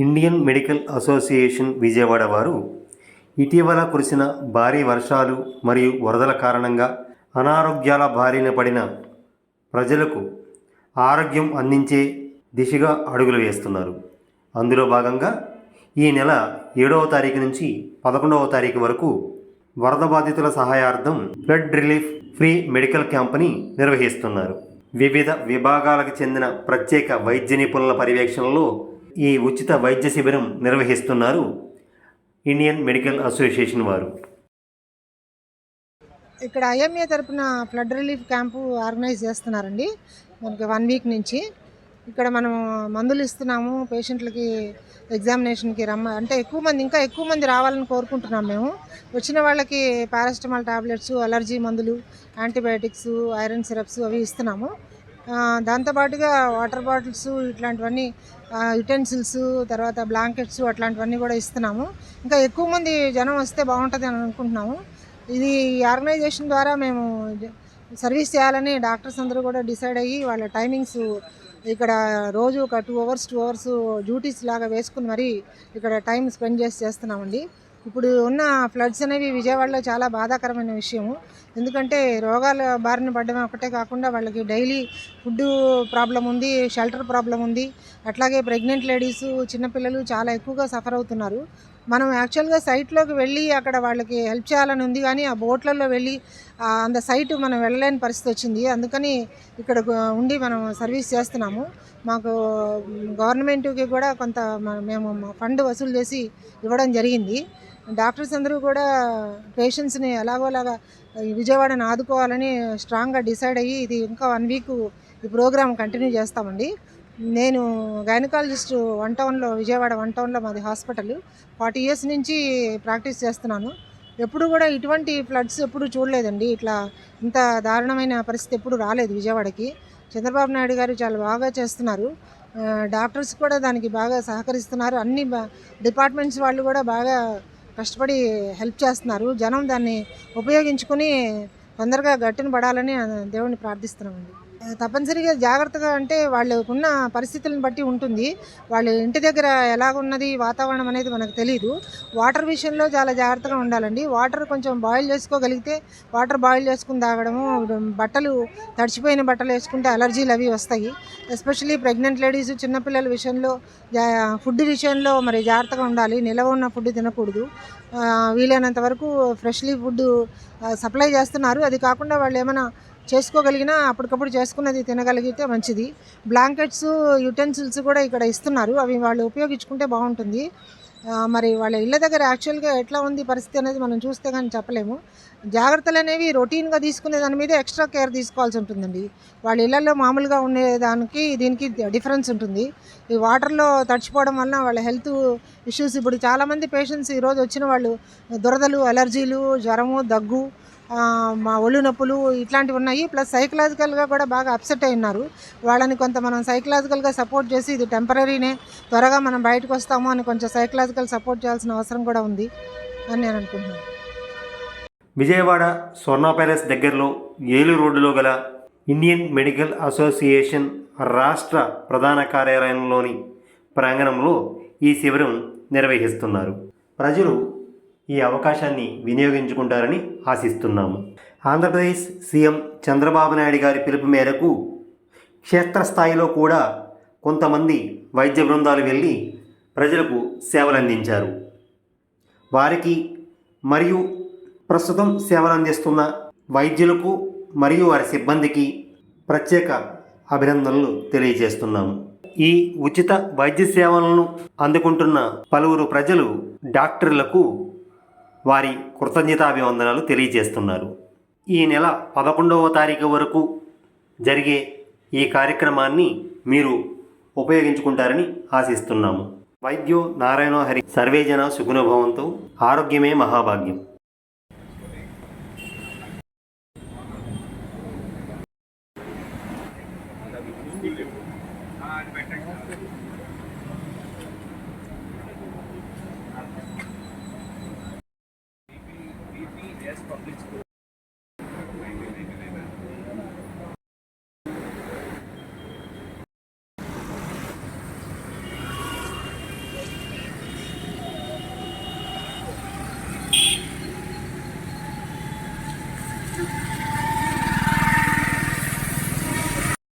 Indian medical association Vijayawada వారు ఇటీవల కురిసిన భారీ వర్షాలు మరియు వరదల కారణంగా అనారోగ్యాల బారిన పడిన ప్రజలకు ఆరోగ్యం అందించే దిశగా అడుగులు వేస్తున్నారు. అందులో భాగంగా ఈ నెల 7వ తారీఖు నుంచి 11వ తారీఖు వరకు వరద బాధితుల సహాయార్థం ఫ్లడ్ రిలీఫ్ ఫ్రీ మెడికల్ క్యాంప్ని నిర్వహిస్తున్నారు. వివిధ విభాగాలకు చెందిన ప్రత్యేక వైద్య నిపుణుల పర్యవేక్షణలో ఈ ఉచిత వైద్య శిబిరం నిర్వహిస్తున్నారు ఇండియన్ మెడికల్ అసోసియేషన్ వారు. ఇక్కడ ఐఎంఏ తరపున ఫ్లడ్ రిలీఫ్ క్యాంపు ఆర్గనైజ్ చేస్తున్నారండి. మనకి 1 వీక్ నుంచి ఇక్కడ మనం మందులు ఇస్తున్నాము పేషెంట్లకి. ఎగ్జామినేషన్కి అంటే ఇంకా ఎక్కువ మంది రావాలని కోరుకుంటున్నాం మేము. వచ్చిన వాళ్ళకి పారాసిటమాల్ టాబ్లెట్స్, అలర్జీ మందులు, యాంటీబయాటిక్స్, ఐరన్ సిరప్స్ అవి ఇస్తున్నాము. దాంతోపాటుగా వాటర్ బాటిల్స్ ఇట్లాంటివన్నీ, యుటెన్సిల్స్, తర్వాత బ్లాంకెట్స్ అట్లాంటివన్నీ కూడా ఇస్తున్నాము. ఇంకా ఎక్కువ మంది జనం వస్తే బాగుంటుంది అని అనుకుంటున్నాము. ఇది ఆర్గనైజేషన్ ద్వారా మేము సర్వీస్ చేయాలని డాక్టర్స్ అందరూ కూడా డిసైడ్ అయ్యి వాళ్ళ టైమింగ్స్ ఇక్కడ రోజు ఒక 2 అవర్స్ డ్యూటీస్ లాగా వేసుకుని మరీ ఇక్కడ టైం స్పెండ్ చేస్తున్నామండి. ఇప్పుడు ఉన్న ఫ్లడ్స్ అనేవి విజయవాడలో చాలా బాధాకరమైన విషయము. ఎందుకంటే రోగాల బారిన పడడం ఒకటే కాకుండా వాళ్ళకి డైలీ ఫుడ్ ప్రాబ్లం ఉంది, షెల్టర్ ప్రాబ్లం ఉంది. అట్లాగే ప్రెగ్నెంట్ లేడీసు, చిన్నపిల్లలు చాలా ఎక్కువగా సఫర్ అవుతున్నారు. మనం యాక్చువల్గా సైట్లోకి వెళ్ళి అక్కడ వాళ్ళకి హెల్ప్ చేయాలని ఉంది, కానీ ఆ బోట్లలో వెళ్ళి అంత సైట్ మనం వెళ్ళలేని పరిస్థితి వచ్చింది. అందుకని ఇక్కడ ఉండి మనం సర్వీస్ చేస్తున్నాము. మాకు గవర్నమెంట్కి కూడా కొంత మేము ఫండ్ వసూలు చేసి ఇవ్వడం జరిగింది. డాక్టర్స్ అందరూ కూడా పేషెంట్స్ని ఎలాగోలాగా విజయవాడని ఆదుకోవాలని స్ట్రాంగ్గా డిసైడ్ అయ్యి ఇది ఇంకా 1 వీక్ ఈ ప్రోగ్రామ్ కంటిన్యూ చేస్తామండి. నేను గైనకాలజిస్ట్ విజయవాడ 1 టౌన్లో మాది హాస్పిటల్. 40 years నుంచి ప్రాక్టీస్ చేస్తున్నాను. ఎప్పుడు కూడా ఇటువంటి ఫ్లడ్స్ ఎప్పుడు చూడలేదండి. ఇట్లా ఇంత దారుణమైన పరిస్థితి ఎప్పుడు రాలేదు విజయవాడకి. చంద్రబాబు నాయుడు గారు చాలా బాగా చేస్తున్నారు. డాక్టర్స్ కూడా దానికి బాగా సహకరిస్తున్నారు. అన్ని డిపార్ట్మెంట్స్ వాళ్ళు కూడా బాగా కష్టపడి హెల్ప్ చేస్తున్నారు. జనం దాన్ని ఉపయోగించుకొని తొందరగా గట్టున పడాలని దేవుడిని ప్రార్థిస్తున్నామండి. తప్పనిసరిగా జాగ్రత్తగా అంటే వాళ్ళకున్న పరిస్థితులను బట్టి ఉంటుంది. వాళ్ళ ఇంటి దగ్గర ఎలాగున్నది వాతావరణం అనేది మనకు తెలియదు. వాటర్ విషయంలో చాలా జాగ్రత్తగా ఉండాలండి. వాటర్ కొంచెం బాయిల్ చేసుకోగలిగితే వాటర్ బాయిల్ చేసుకుని తాగడము. తడిచిపోయిన బట్టలు వేసుకుంటే అలర్జీలు అవి వస్తాయి. ఎస్పెషల్లీ ప్రెగ్నెంట్ లేడీస్, చిన్నపిల్లల విషయంలో, ఫుడ్ విషయంలో మరి జాగ్రత్తగా ఉండాలి. నిల్వ ఉన్న ఫుడ్ తినకూడదు. వీలైనంత వరకు ఫ్రెష్లీ ఫుడ్ సప్లై చేస్తున్నారు. అది కాకుండా వాళ్ళు ఏమైనా చేసుకోగలిగినా అప్పటికప్పుడు చేసుకున్నది తినగలిగితే మంచిది. బ్లాంకెట్స్, యుటెన్సిల్స్ కూడా ఇక్కడ ఇస్తున్నారు. అవి వాళ్ళు ఉపయోగించుకుంటే బాగుంటుంది. మరి వాళ్ళ ఇళ్ళ దగ్గర యాక్చువల్గా ఎట్లా ఉంది పరిస్థితి అనేది మనం చూస్తే కానీ చెప్పలేము. జాగ్రత్తలు అనేవి రొటీన్గా తీసుకునే దాని మీద ఎక్స్ట్రా కేర్ తీసుకోవాల్సి ఉంటుందండి. వాళ్ళ ఇళ్లలో మామూలుగా ఉండేదానికి దీనికి డిఫరెన్స్ ఉంటుంది. ఈ వాటర్లో తడిచిపోవడం వలన వాళ్ళ హెల్త్ ఇష్యూస్, ఇప్పుడు చాలామంది పేషెంట్స్ ఈరోజు వచ్చిన వాళ్ళు దురదలు, అలర్జీలు, జ్వరము, దగ్గు, ఒళ్ళు నొప్పులు ఇట్లాంటివి ఉన్నాయి. ప్లస్ సైకలాజికల్గా కూడా బాగా అప్సెట్ అయి ఉన్నారు. వాళ్ళని కొంత మనం సైకలాజికల్గా సపోర్ట్ చేసి ఇది టెంపరీనే, త్వరగా మనం బయటకు వస్తాము అని కొంచెం సైకలాజికల్ సపోర్ట్ చేయాల్సిన అవసరం కూడా ఉంది అని నేను అనుకుంటున్నాను. విజయవాడ స్వర్ణ ప్యాలెస్ దగ్గరలో ఏలూరు రోడ్డులో గల ఇండియన్ మెడికల్ అసోసియేషన్ రాష్ట్ర ప్రధాన కార్యాలయంలోని ప్రాంగణంలో ఈ శిబిరం నిర్వహిస్తున్నారు. ప్రజలు ఈ అవకాశాన్ని వినియోగించుకుంటారని ఆశిస్తున్నాము. ఆంధ్రప్రదేశ్ సీఎం చంద్రబాబు నాయుడు గారి పిలుపు మేరకు క్షేత్రస్థాయిలో కూడా కొంతమంది వైద్య బృందాలు వెళ్ళి ప్రజలకు సేవలు అందించారు. వారికి మరియు ప్రస్తుతం సేవలు అందిస్తున్న వైద్యులకు మరియు వారి సిబ్బందికి ప్రత్యేక అభినందనలు తెలియజేస్తున్నాము. ఈ ఉచిత వైద్య సేవలను అందుకుంటున్న పలువురు ప్రజలు డాక్టర్లకు వారి కృతజ్ఞతాభివందనాలు తెలియజేస్తున్నారు. ఈ నెల 11వ తారీఖు వరకు జరిగే ఈ కార్యక్రమాన్ని మీరు ఉపయోగించుకుంటారని ఆశిస్తున్నాము. వైద్యో నారాయణో హరి. సర్వేజన సుఖినో భవంతు. ఆరోగ్యమే మహాభాగ్యం.